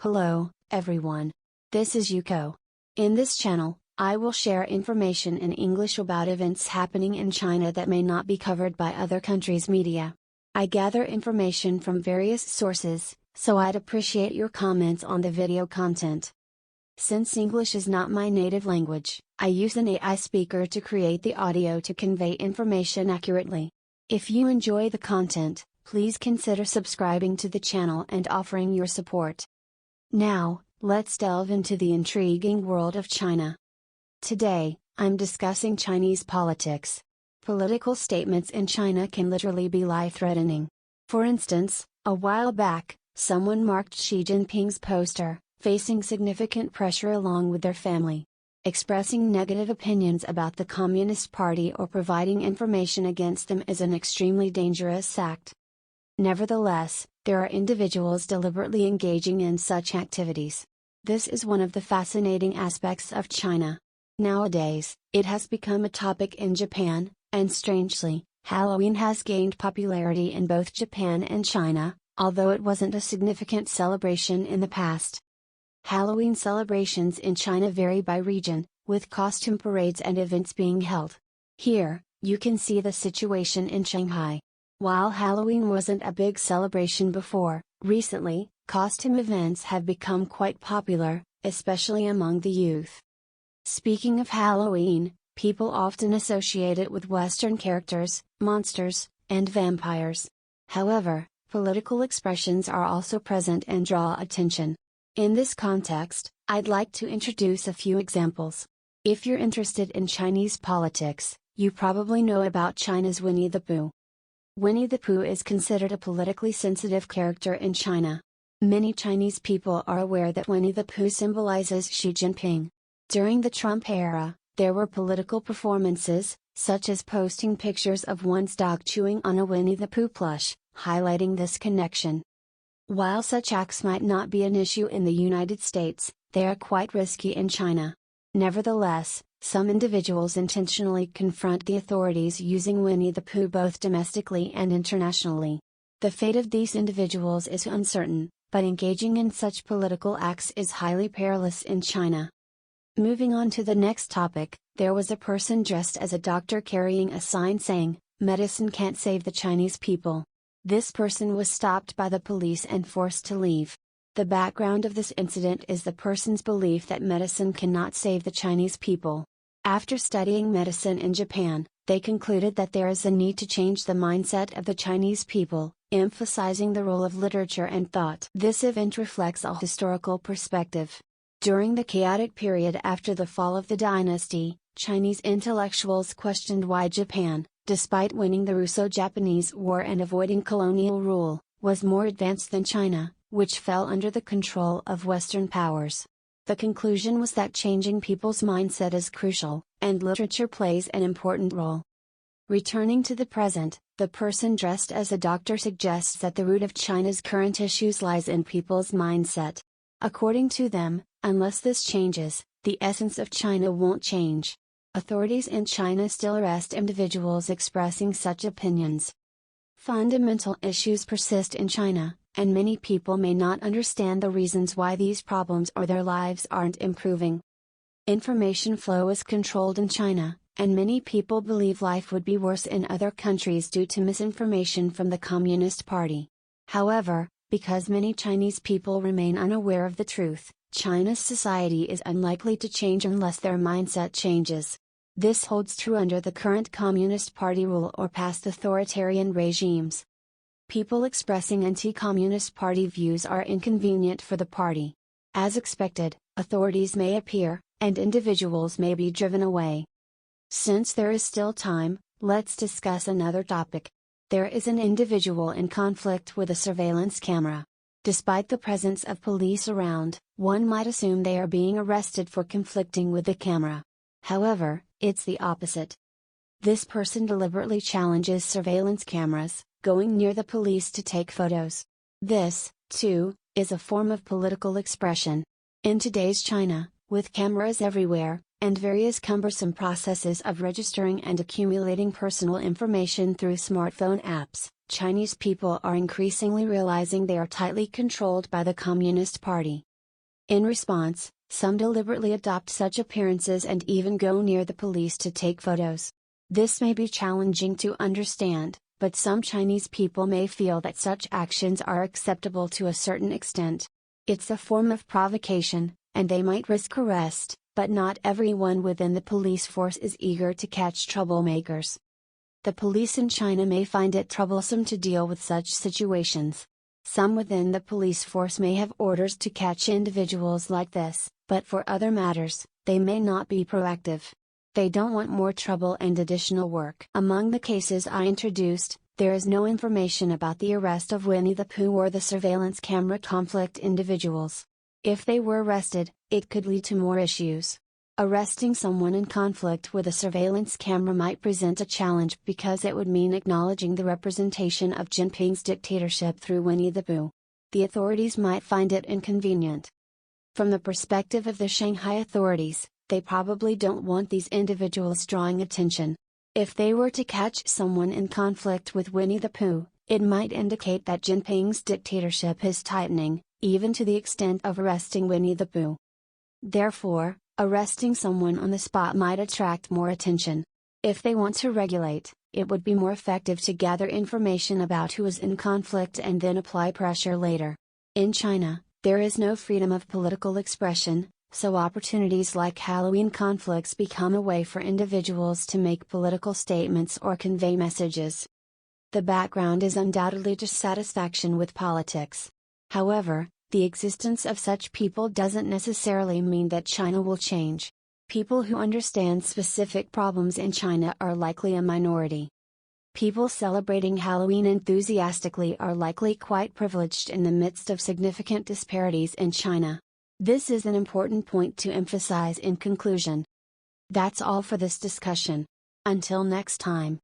Hello, everyone. This is Yuko. In this channel, I will share information in English about events happening in China that may not be covered by other countries' media. I gather information from various sources, so I'd appreciate your comments on the video content. Since English is not my native language, I use an AI speaker to create the audio to convey information accurately. If you enjoy the content, please consider subscribing to the channel and offering your support. Now, let's delve into the intriguing world of China. Today, I'm discussing Chinese politics. Political statements in China can literally be life-threatening. For instance, a while back, someone marked Xi Jinping's poster, facing significant pressure along with their family. Expressing negative opinions about the Communist Party or providing information against them is an extremely dangerous act. Nevertheless, there are individuals deliberately engaging in such activities. This is one of the fascinating aspects of China. Nowadays, it has become a topic in Japan, and strangely, Halloween has gained popularity in both Japan and China, although it wasn't a significant celebration in the past. Halloween celebrations in China vary by region, with costume parades and events being held. Here, you can see the situation in Shanghai. While Halloween wasn't a big celebration before, recently, costume events have become quite popular, especially among the youth. Speaking of Halloween, people often associate it with Western characters, monsters, and vampires. However, political expressions are also present and draw attention. In this context, I'd like to introduce a few examples. If you're interested in Chinese politics, you probably know about China's Winnie the Pooh. Winnie the Pooh is considered a politically sensitive character in China. Many Chinese people are aware that Winnie the Pooh symbolizes Xi Jinping. During the Trump era, there were political performances, such as posting pictures of one's dog chewing on a Winnie the Pooh plush, highlighting this connection. While such acts might not be an issue in the United States, they are quite risky in China. Nevertheless, some individuals intentionally confront the authorities using Winnie the Pooh both domestically and internationally. The fate of these individuals is uncertain, but engaging in such political acts is highly perilous in China. Moving on to the next topic, there was a person dressed as a doctor carrying a sign saying, "Medicine can't save the Chinese people." This person was stopped by the police and forced to leave. The background of this incident is the person's belief that medicine cannot save the Chinese people. After studying medicine in Japan, they concluded that there is a need to change the mindset of the Chinese people, emphasizing the role of literature and thought. This event reflects a historical perspective. During the chaotic period after the fall of the dynasty, Chinese intellectuals questioned why Japan, despite winning the Russo-Japanese War and avoiding colonial rule, was more advanced than China, which fell under the control of Western powers. The conclusion was that changing people's mindset is crucial, and literature plays an important role. Returning to the present, the person dressed as a doctor suggests that the root of China's current issues lies in people's mindset. According to them, unless this changes, the essence of China won't change. Authorities in China still arrest individuals expressing such opinions. Fundamental issues persist in China, and many people may not understand the reasons why these problems or their lives aren't improving. Information flow is controlled in China, and many people believe life would be worse in other countries due to misinformation from the Communist Party. However, because many Chinese people remain unaware of the truth, China's society is unlikely to change unless their mindset changes. This holds true under the current Communist Party rule or past authoritarian regimes. People expressing anti-Communist Party views are inconvenient for the party. As expected, authorities may appear, and individuals may be driven away. Since there is still time, let's discuss another topic. There is an individual in conflict with a surveillance camera. Despite the presence of police around, one might assume they are being arrested for conflicting with the camera. However, it's the opposite. This person deliberately challenges surveillance cameras, going near the police to take photos. This, too, is a form of political expression. In today's China, with cameras everywhere, and various cumbersome processes of registering and accumulating personal information through smartphone apps, Chinese people are increasingly realizing they are tightly controlled by the Communist Party. In response, some deliberately adopt such appearances and even go near the police to take photos. This may be challenging to understand, but some Chinese people may feel that such actions are acceptable to a certain extent. It's a form of provocation, and they might risk arrest, but not everyone within the police force is eager to catch troublemakers. The police in China may find it troublesome to deal with such situations. Some within the police force may have orders to catch individuals like this, but for other matters, they may not be proactive. They don't want more trouble and additional work. Among the cases I introduced, there is no information about the arrest of Winnie the Pooh or the surveillance camera conflict individuals. If they were arrested, it could lead to more issues. Arresting someone in conflict with a surveillance camera might present a challenge because it would mean acknowledging the representation of Jinping's dictatorship through Winnie the Pooh. The authorities might find it inconvenient. From the perspective of the Shanghai authorities, they probably don't want these individuals drawing attention. If they were to catch someone in conflict with Winnie the Pooh, it might indicate that Jinping's dictatorship is tightening, even to the extent of arresting Winnie the Pooh. Therefore, arresting someone on the spot might attract more attention. If they want to regulate, it would be more effective to gather information about who is in conflict and then apply pressure later. In China, there is no freedom of political expression, so opportunities like Halloween conflicts become a way for individuals to make political statements or convey messages. The background is undoubtedly dissatisfaction with politics. However, the existence of such people doesn't necessarily mean that China will change. People who understand specific problems in China are likely a minority. People celebrating Halloween enthusiastically are likely quite privileged in the midst of significant disparities in China. This is an important point to emphasize in conclusion. That's all for this discussion. Until next time.